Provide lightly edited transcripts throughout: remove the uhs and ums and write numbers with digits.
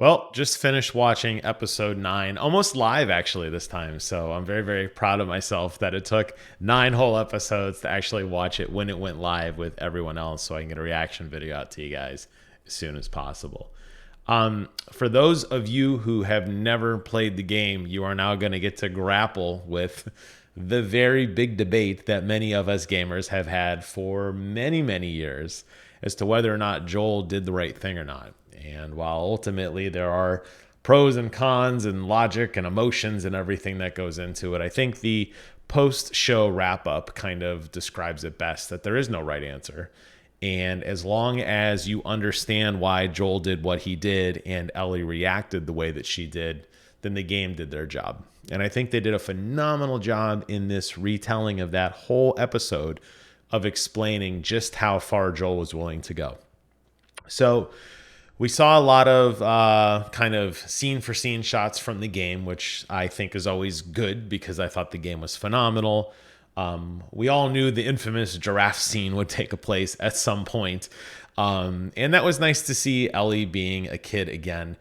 Well, just finished watching episode 9, almost live actually this time. So I'm very, very proud of myself that it took 9 whole episodes to actually watch it when it went live with everyone else so I can get a reaction video out to you guys as soon as possible. For those of you who have never played the game, you are now going to get to grapple with the very big debate that many of us gamers have had for many, many years as to whether or not Joel did the right thing or not. And while ultimately there are pros and cons and logic and emotions and everything that goes into it, I think the post show wrap up kind of describes it best that there is no right answer. And as long as you understand why Joel did what he did and Ellie reacted the way that she did, then the game did their job. And I think they did a phenomenal job in this retelling of that whole episode of explaining just how far Joel was willing to go. So we saw a lot of kind of scene for scene shots from the game, which I think is always good because I thought the game was phenomenal. We all knew the infamous giraffe scene would take a place at some point. And that was nice to see Ellie being a kid again.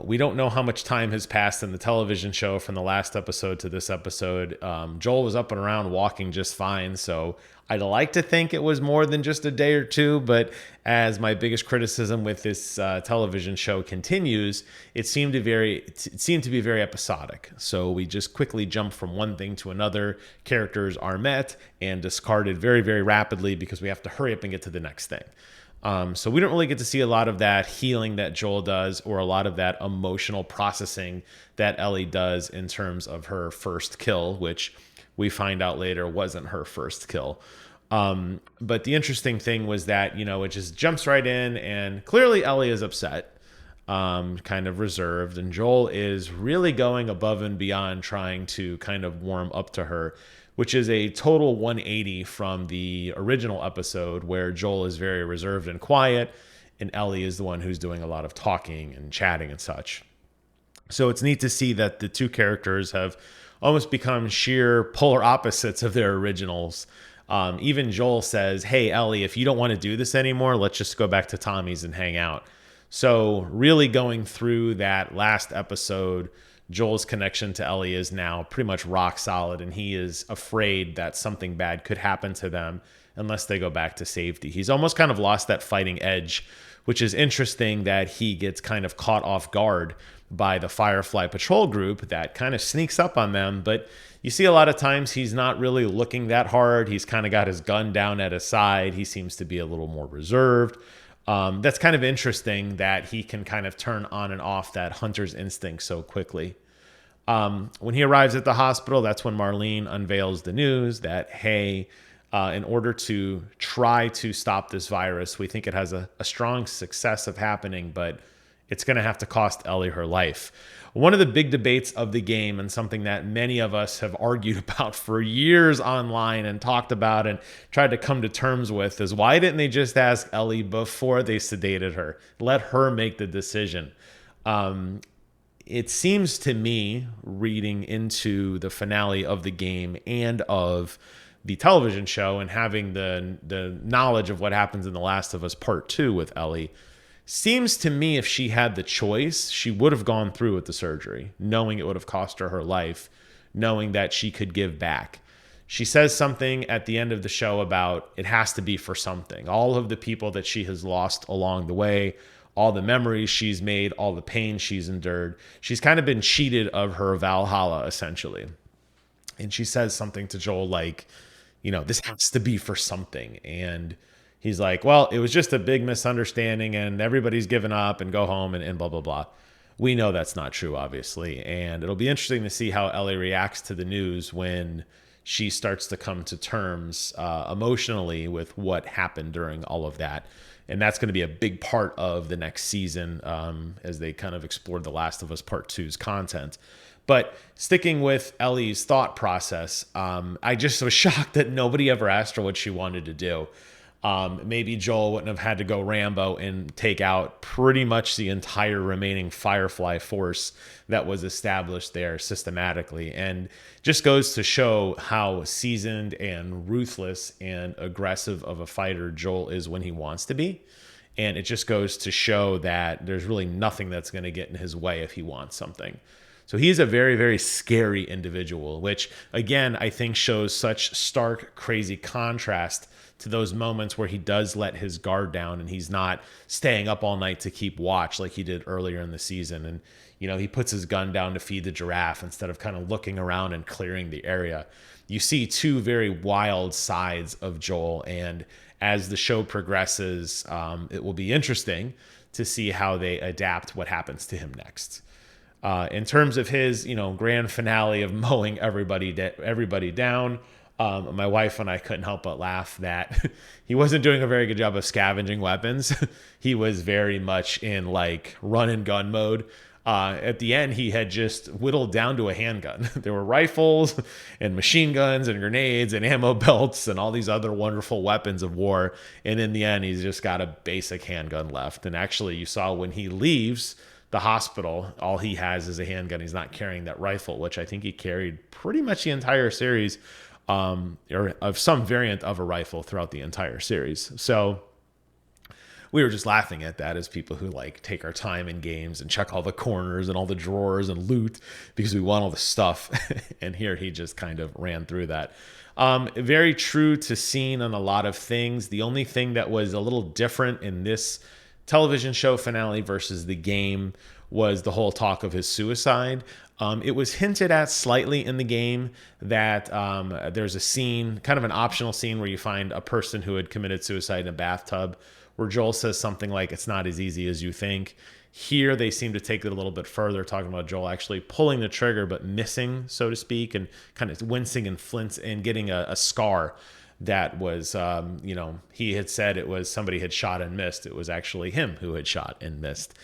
We don't know how much time has passed in the television show from the last episode to this episode. Joel was up and around walking just fine, so I'd like to think it was more than just a day or two, but as my biggest criticism with this television show continues, it seemed to be very episodic. So we just quickly jump from one thing to another. Characters are met and discarded very, very rapidly because we have to hurry up and get to the next thing. So we don't really get to see a lot of that healing that Joel does or a lot of that emotional processing that Ellie does in terms of her first kill, which we find out later wasn't her first kill. But the interesting thing was that, it just jumps right in and clearly Ellie is upset, kind of reserved, and Joel is really going above and beyond trying to kind of warm up to her, which is a total 180 from the original episode where Joel is very reserved and quiet, and Ellie is the one who's doing a lot of talking and chatting and such. So it's neat to see that the two characters have almost become sheer polar opposites of their originals. Even Joel says, "Hey, Ellie, if you don't want to do this anymore, let's just go back to Tommy's and hang out." So really going through that last episode, Joel's connection to Ellie is now pretty much rock solid, and he is afraid that something bad could happen to them unless they go back to safety. He's almost kind of lost that fighting edge, which is interesting that he gets kind of caught off guard by the Firefly Patrol group that kind of sneaks up on them. But you see a lot of times he's not really looking that hard. He's kind of got his gun down at his side. He seems to be a little more reserved. That's kind of interesting that he can kind of turn on and off that hunter's instinct so quickly. When he arrives at the hospital, that's when Marlene unveils the news that, hey, in order to try to stop this virus, we think it has a strong success of happening, but it's going to have to cost Ellie her life. One of the big debates of the game, and something that many of us have argued about for years online and talked about and tried to come to terms with, is why didn't they just ask Ellie before they sedated her? Let her make the decision. It seems to me, reading into the finale of the game and of the television show and having the knowledge of what happens in The Last of Us Part 2 with Ellie, seems to me if she had the choice, she would have gone through with the surgery, knowing it would have cost her life, knowing that she could give back. She says something at the end of the show about it has to be for something. All of the people that she has lost along the way, all the memories she's made, all the pain she's endured. She's kind of been cheated of her Valhalla, essentially. And she says something to Joel like, this has to be for something. And he's like, well, it was just a big misunderstanding and everybody's given up and go home and blah, blah, blah. We know that's not true, obviously. And it'll be interesting to see how Ellie reacts to the news when she starts to come to terms emotionally with what happened during all of that. And that's going to be a big part of the next season as they kind of explore The Last of Us Part 2's content. But sticking with Ellie's thought process, I just was shocked that nobody ever asked her what she wanted to do. Maybe Joel wouldn't have had to go Rambo and take out pretty much the entire remaining Firefly force that was established there systematically. And just goes to show how seasoned and ruthless and aggressive of a fighter Joel is when he wants to be. And it just goes to show that there's really nothing that's going to get in his way if he wants something. So he's a very, very scary individual, which again, I think shows such stark, crazy contrast to those moments where he does let his guard down and he's not staying up all night to keep watch like he did earlier in the season. And, he puts his gun down to feed the giraffe instead of kind of looking around and clearing the area. You see two very wild sides of Joel. And as the show progresses, it will be interesting to see how they adapt what happens to him next. In terms of his, grand finale of mowing everybody down, my wife and I couldn't help but laugh that he wasn't doing a very good job of scavenging weapons. He was very much in like run and gun mode. At the end, he had just whittled down to a handgun. There were rifles and machine guns and grenades and ammo belts and all these other wonderful weapons of war. And in the end, he's just got a basic handgun left. And actually, you saw when he leaves the hospital, all he has is a handgun. He's not carrying that rifle, which I think he carried pretty much the entire series, or of some variant of a rifle throughout the entire series. So we were just laughing at that as people who like take our time in games and check all the corners and all the drawers and loot because we want all the stuff. And here he just kind of ran through that. Very true to scene on a lot of things. The only thing that was a little different in this television show finale versus the game was the whole talk of his suicide. It was hinted at slightly in the game that there's a scene, kind of an optional scene, where you find a person who had committed suicide in a bathtub, where Joel says something like, "It's not as easy as you think." Here, they seem to take it a little bit further, talking about Joel actually pulling the trigger, but missing, so to speak, and kind of wincing and flints and getting a scar that was, he had said it was somebody had shot and missed. It was actually him who had shot and missed.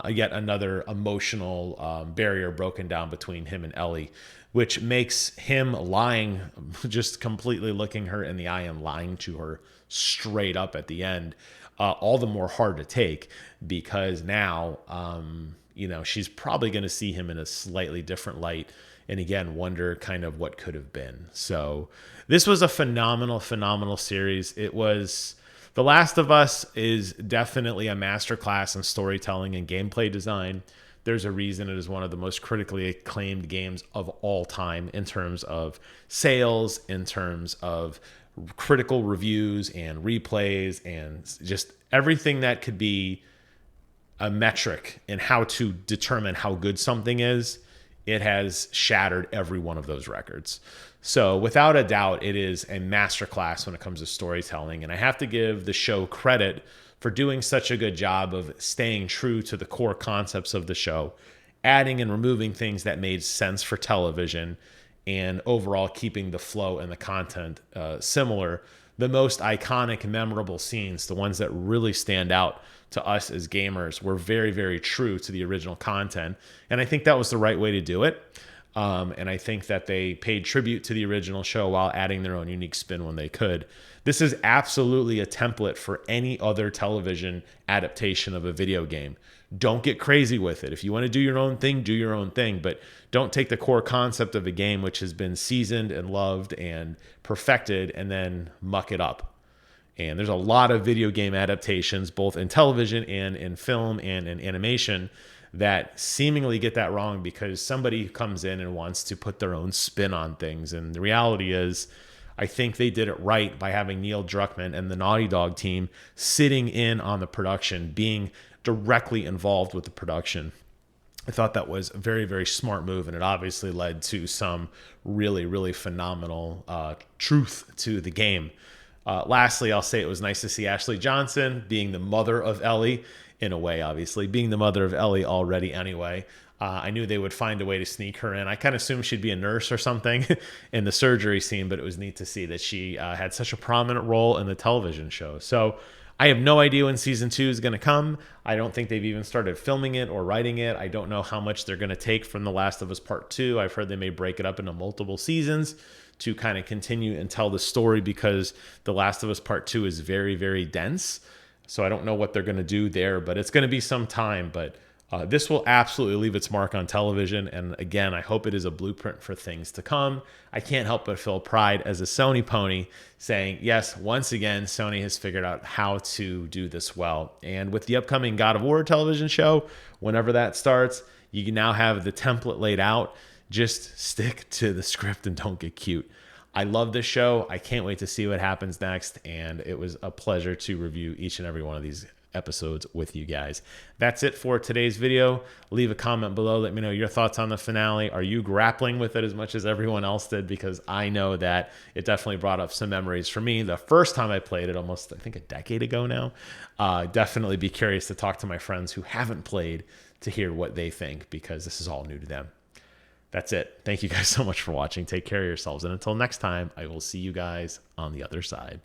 Yet another emotional barrier broken down between him and Ellie, which makes him lying, just completely looking her in the eye and lying to her straight up at the end, all the more hard to take, because now, she's probably going to see him in a slightly different light. And again, wonder kind of what could have been. So this was a phenomenal, phenomenal series. It was... The Last of Us is definitely a masterclass in storytelling and gameplay design. There's a reason it is one of the most critically acclaimed games of all time in terms of sales, in terms of critical reviews and replays, and just everything that could be a metric in how to determine how good something is. It has shattered every one of those records. So without a doubt, it is a masterclass when it comes to storytelling. And I have to give the show credit for doing such a good job of staying true to the core concepts of the show, adding and removing things that made sense for television, and overall keeping the flow and the content similar. The most iconic, memorable scenes, the ones that really stand out to us as gamers, were very, very true to the original content. And I think that was the right way to do it. And I think that they paid tribute to the original show while adding their own unique spin when they could. This is absolutely a template for any other television adaptation of a video game. Don't get crazy with it. If you want to do your own thing, do your own thing. But don't take the core concept of a game which has been seasoned and loved and perfected and then muck it up. And there's a lot of video game adaptations, both in television and in film and in animation, that seemingly get that wrong because somebody comes in and wants to put their own spin on things. And the reality is, I think they did it right by having Neil Druckmann and the Naughty Dog team sitting in on the production, being directly involved with the production. I thought that was a very, very smart move, and it obviously led to some really, really phenomenal truth to the game. Lastly, I'll say it was nice to see Ashley Johnson being the mother of Ellie, in a way, obviously, being the mother of Ellie already anyway. I knew they would find a way to sneak her in. I kind of assumed she'd be a nurse or something in the surgery scene, but it was neat to see that she had such a prominent role in the television show. So I have no idea when season 2 is going to come. I don't think they've even started filming it or writing it. I don't know how much they're going to take from The Last of Us Part 2. I've heard they may break it up into multiple seasons to kind of continue and tell the story, because The Last of Us Part 2 is very, very dense. So I don't know what they're going to do there, but it's going to be some time. But This will absolutely leave its mark on television. And again, I hope it is a blueprint for things to come. I can't help but feel pride as a Sony pony saying, yes, once again, Sony has figured out how to do this well. And with the upcoming God of War television show, whenever that starts, you can now have the template laid out. Just stick to the script and don't get cute. I love this show. I can't wait to see what happens next. And it was a pleasure to review each and every one of these episodes with you guys. That's it for today's video. Leave a comment below. Let me know your thoughts on the finale. Are you grappling with it as much as everyone else did? Because I know that it definitely brought up some memories for me. The first time I played it, almost, I think, a decade ago now. Definitely be curious to talk to my friends who haven't played to hear what they think, because this is all new to them. That's it. Thank you guys so much for watching. Take care of yourselves. And until next time, I will see you guys on the other side.